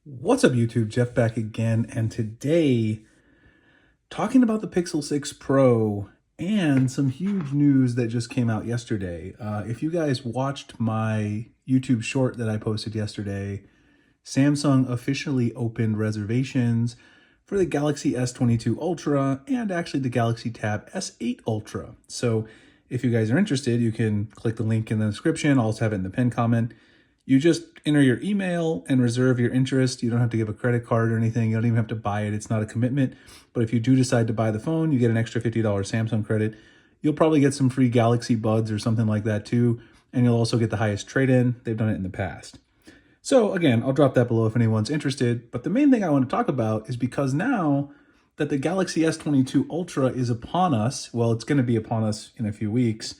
What's up, YouTube? Jeff back again, and today talking about the Pixel 6 Pro and some huge news that just came out yesterday. If you guys watched my YouTube short that I posted yesterday, Samsung officially opened reservations for the Galaxy S22 Ultra and actually the Galaxy Tab S8 Ultra. So if you guys are interested, you can click the link in the description. I'll also have it in the pinned comment. You just enter your email and reserve your interest. You don't have to give a credit card or anything. You don't even have to buy it. It's not a commitment. But if you do decide to buy the phone, you get an extra $50 Samsung credit. You'll probably get some free Galaxy Buds or something like that too. And you'll also get the highest trade-in. They've done it in the past. So again, I'll drop that below if anyone's interested. But the main thing I want to talk about is because now that the Galaxy S22 Ultra is upon us, well, it's going to be upon us in a few weeks,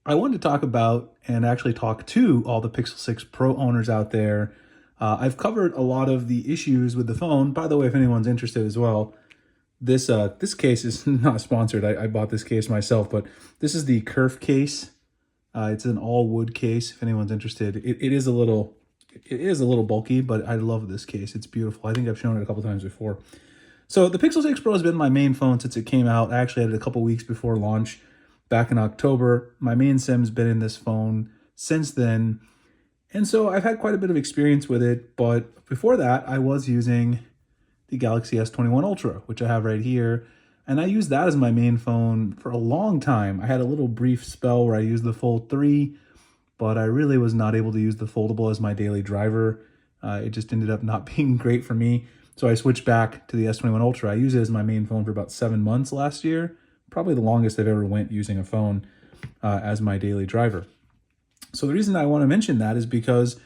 I wanted to talk about and actually talk to all the Pixel 6 Pro owners out there. I've covered a lot of the issues with the phone. By the way, if anyone's interested as well, this case is not sponsored. I bought this case myself, but this is the Kerf case. It's an all wood case. If anyone's interested, it is a little bulky, but I love this case. It's beautiful. I think I've shown it a couple times before. So the Pixel 6 Pro has been my main phone since it came out. I actually had it a couple weeks before launch. Back in October. My main SIM's been in this phone since then. And so I've had quite a bit of experience with it, but before that, I was using the Galaxy S21 Ultra, which I have right here. And I used that as my main phone for a long time. I had a little brief spell where I used the Fold 3, but I really was not able to use the foldable as my daily driver. It just ended up not being great for me. So I switched back to the S21 Ultra. I used it as my main phone for about 7 months last year. Probably the longest I've ever went using a phone as my daily driver. So the reason I want to mention that is because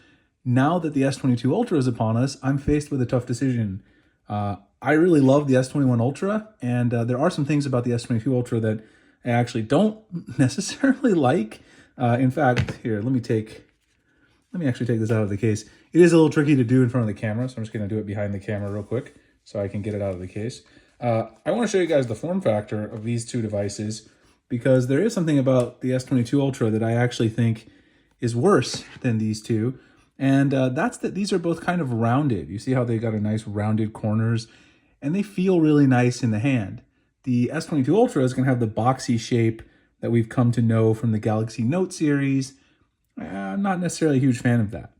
now that the S22 Ultra is upon us, I'm faced with a tough decision. I really love the S21 Ultra, and there are some things about the S22 Ultra that I actually don't necessarily like. In fact, here, let me actually take this out of the case. It is a little tricky to do in front of the camera, so I'm just going to do it behind the camera real quick so I can get it out of the case. I want to show you guys the form factor of these two devices because there is something about the S22 Ultra that I actually think is worse than these two. And that's that these are both kind of rounded. You see how they got a nice rounded corners and they feel really nice in the hand. The S22 Ultra is going to have the boxy shape that we've come to know from the Galaxy Note series. I'm not necessarily a huge fan of that.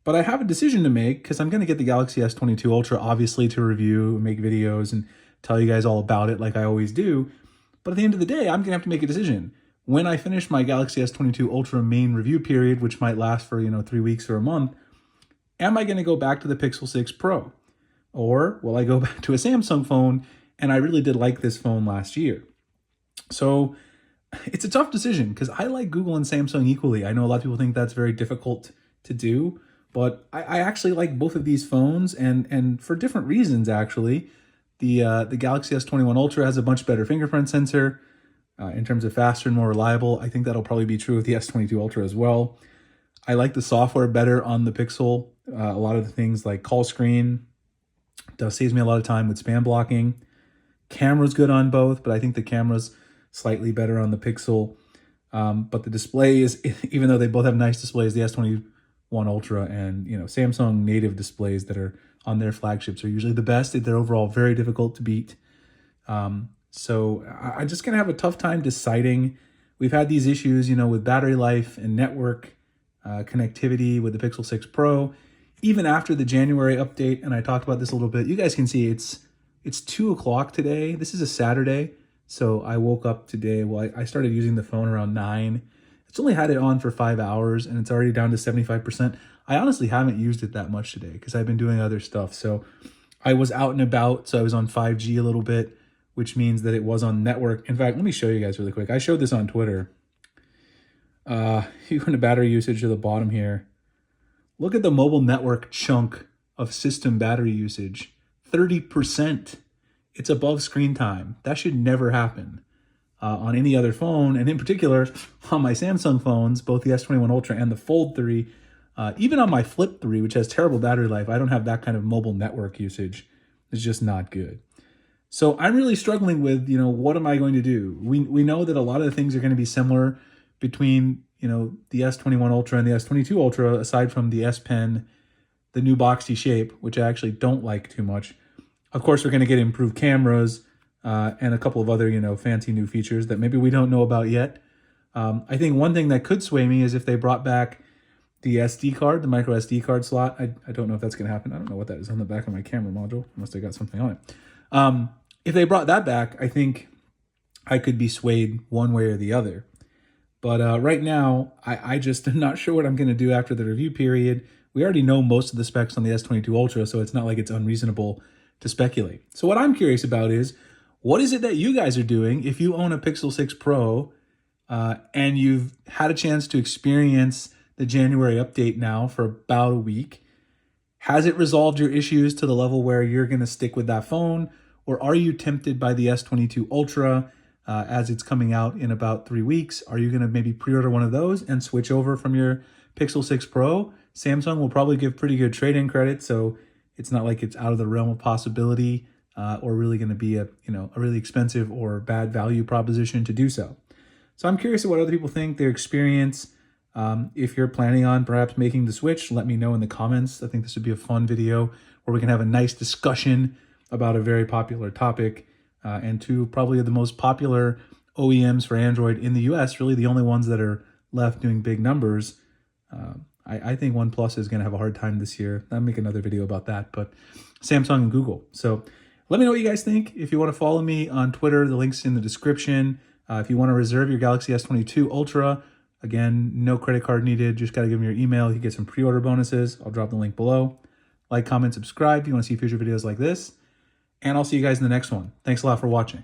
But I have a decision to make because I'm going to get the Galaxy S22 Ultra obviously to review and make videos and tell you guys all about it like I always do. But at the end of the day, I'm going to have to make a decision. When I finish my Galaxy S22 Ultra main review period, which might last for, 3 weeks or a month, am I going to go back to the Pixel 6 Pro? Or will I go back to a Samsung phone? And I really did like this phone last year. So it's a tough decision because I like Google and Samsung equally. I know a lot of people think that's very difficult to do, but I actually like both of these phones and for different reasons, actually. The Galaxy S21 Ultra has a much better fingerprint sensor in terms of faster and more reliable. I think that'll probably be true with the S22 Ultra as well. I like the software better on the Pixel. A lot of the things like call screen saves me a lot of time with spam blocking. Camera's good on both, but I think the camera's slightly better on the Pixel. But the display is, even though they both have nice displays, the S21 Ultra and Samsung native displays that are on their flagships are usually the best. They're overall very difficult to beat. So I'm just going to have a tough time deciding. We've had these issues, with battery life and network connectivity with the Pixel 6 Pro. Even after the January update, and I talked about this a little bit, you guys can see it's 2 o'clock today. This is a Saturday. So I woke up today. Well, I started using the phone around 9. It's only had it on for 5 hours and it's already down to 75%. I honestly haven't used it that much today because I've been doing other stuff. So I was out and about. So I was on 5G a little bit, which means that it was on network. In fact, let me show you guys really quick. I showed this on Twitter. You go into battery usage at the bottom here. Look at the mobile network chunk of system battery usage, 30%. It's above screen time. That should never happen on any other phone. And in particular, on my Samsung phones, both the S21 Ultra and the Fold 3, even on my Flip 3, which has terrible battery life, I don't have that kind of mobile network usage. It's just not good. So I'm really struggling with, what am I going to do? We know that a lot of the things are going to be similar between, the S21 Ultra and the S22 Ultra, aside from the S Pen the new boxy shape, which I actually don't like too much. Of course, we're going to get improved cameras and a couple of other, fancy new features that maybe we don't know about yet. I think one thing that could sway me is if they brought back the SD card, the micro SD card slot. I don't know if that's going to happen. I don't know what that is on the back of my camera module, unless they got something on it. If they brought that back, I think I could be swayed one way or the other. But right now, I just am not sure what I'm going to do after the review period. We already know most of the specs on the S22 Ultra, so it's not like it's unreasonable to speculate. So what I'm curious about is, what is it that you guys are doing if you own a Pixel 6 Pro and you've had a chance to experience the January update now for about a week? Has it resolved your issues to the level where you're going to stick with that phone? Or are you tempted by the S22 Ultra as it's coming out in about 3 weeks? Are you going to maybe pre-order one of those and switch over from your Pixel 6 Pro? Samsung will probably give pretty good trade-in credit, so it's not like it's out of the realm of possibility or really going to be a really expensive or bad value proposition to do so. So I'm curious what other people think, their experience. If you're planning on perhaps making the switch, let me know in the comments. I think this would be a fun video where we can have a nice discussion about a very popular topic and two probably the most popular OEMs for Android in the US, really the only ones that are left doing big numbers. I think OnePlus is going to have a hard time this year. I'll make another video about that, but Samsung and Google. So let me know what you guys think. If you want to follow me on Twitter, the link's in the description. If you want to reserve your Galaxy S22 Ultra, again, no credit card needed. Just got to give me your email. You get some pre-order bonuses. I'll drop the link below. Like, comment, subscribe if you want to see future videos like this. And I'll see you guys in the next one. Thanks a lot for watching.